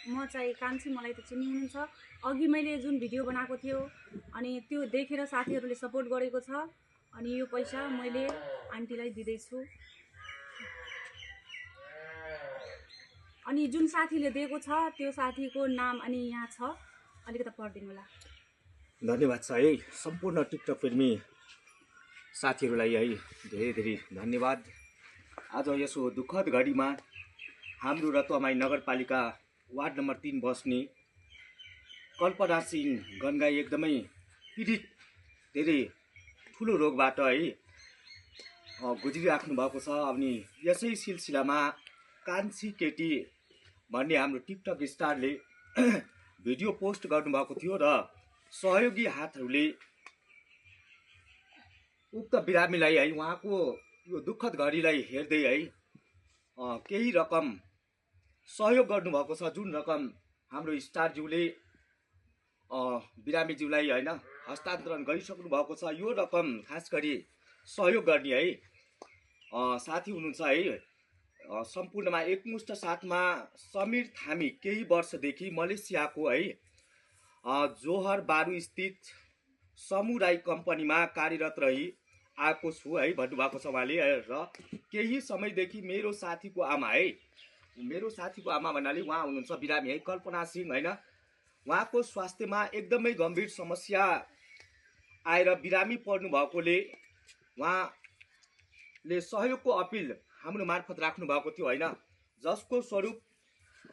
म चाहिँ कान्छी, मलाई त चिन्नु हुनुहुन्छ। अघि मैले जुन भिडियो बनाएको थियो अनि त्यो देखेर साथीहरूले सपोर्ट गरेको छ अनि यो पैसा मैले आन्टीलाई दिँदैछु। अनि जुन साथीले दिएको छ त्यो साथीको नाम अनि यहाँ छ, अलिकति पढिदिनु होला। धन्यवाद छ है सम्पूर्ण टिकटक प्रेमी साथीहरूलाई है, धेरै धेरै धन्यवाद। आज यसो दुःखद घडीमा हाम्रो रतुवामाई नगरपालिका वार्ड नम्बर 3 बस्ने कल्पना सिंह गनगाई एकदमै पीडित, धेरै ठुलो रोगबाट है गुज्रिराख्नु भएको छ। अनि यसै सिलसिलामा कान्छी केटी भन्ने हाम्रो टिकटक स्टारले भिडियो पोस्ट गर्नुभएको थियो र सहयोगी हातहरूले उक्त बिरामीलाई है उहाँको यो दुःखद घडीलाई हेर्दै है केही रकम सहयोग गर्नुभएको छ, जुन रकम हाम्रो स्टारज्यूले बिरामीज्यूलाई होइन हस्तान्तरण गरिसक्नु भएको छ। यो रकम खास गरी सहयोग गर्ने है साथी हुनुहुन्छ है सम्पूर्णमा एकमुष्ट साथमा समीर थामी केही वर्षदेखि मलेसियाको है जोहर बारू स्थित समुराई कम्पनीमा कार्यरत रही आएको छु है भन्नुभएको छ उहाँले। र केही समयदेखि मेरो साथीको आमा है, मेरो साथीको आमा भन्नाले उहाँ हुनुहुन्छ बिरामी है कल्पना सिंह होइन, उहाँको स्वास्थ्यमा एकदमै गम्भीर समस्या आएर बिरामी पर्नु भएकोले उहाँले सहयोगको अपिल हाम्रो मार्फत राख्नु भएको थियो होइन, जसको स्वरूप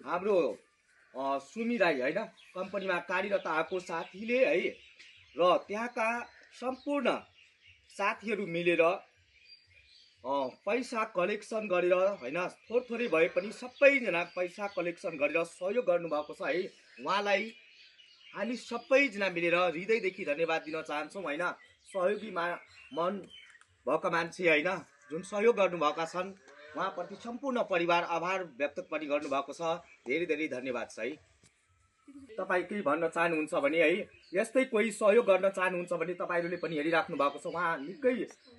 हाम्रो सुमी राई होइन कम्पनीमा कार्यरत आएको साथीले है र त्यहाँका सम्पूर्ण साथीहरू मिलेर पैसा कलेक्सन गरेर होइन थोरै भए पनि सबैजना पैसा कलेक्सन गरेर सहयोग गर्नुभएको छ है। उहाँलाई हामी सबैजना मिलेर हृदयदेखि धन्यवाद दिन चाहन्छौँ होइन। सहयोगी मन भएका मान्छे होइन जुन सहयोग गर्नुभएका छन् उहाँप्रति सम्पूर्ण परिवार आभार व्यक्त पनि गर्नुभएको छ। धेरै धेरै धन्यवाद छ है। तपाईँ केही भन्न चाहनुहुन्छ भने है, यस्तै कोही सहयोग गर्न चाहनुहुन्छ भने तपाईँहरूले पनि हेरिराख्नु भएको छ। उहाँ निकै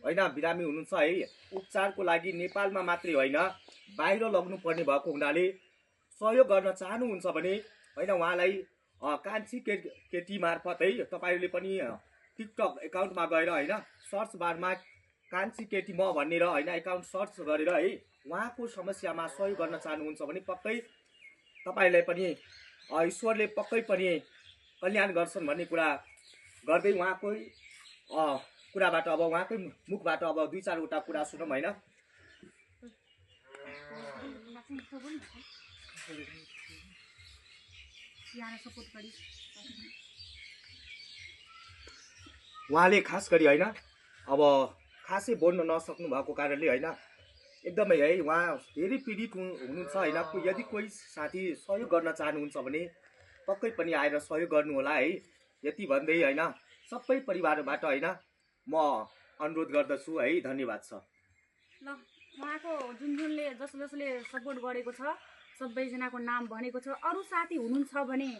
होइन बिरामी हुनुहुन्छ है, उपचारको लागि नेपालमा मात्रै होइन बाहिर लग्नुपर्ने भएको हुनाले सहयोग गर्न चाहनुहुन्छ भने होइन उहाँलाई कान्छी केटी मार्फत है तपाईँहरूले पनि टिकटक एकाउन्टमा गएर होइन सर्च बारमा कान्छी केटी म भनेर होइन एकाउन्ट सर्च गरेर है उहाँको समस्यामा सहयोग गर्न चाहनुहुन्छ भने पक्कै तपाईँलाई पनि ईश्वरले पक्कै पनि कल्याण गर्छन् भन्ने कुरा गर्दै उहाँकै कुराबाट अब उहाँकै मुखबाट अब 2-4 कुरा सुनौँ होइन। उहाँले खास गरी होइन अब खासै बोल्न नसक्नु भएको कारणले होइन एकदमै है उहाँ धेरै पीडित हुनुहुन्छ होइन। यदि कोही साथी सहयोग गर्न चाहनुहुन्छ भने पक्कै पनि आएर सहयोग गर्नु होला है, यति भन्दै होइन सबै परिवारबाट होइन म अनुरोध गर्दछु है। धन्यवाद छ। ल उहाँको जसले सपोर्ट गरेको छ सबैजनाको नाम भनेको छ। अरू साथी हुनुहुन्छ भने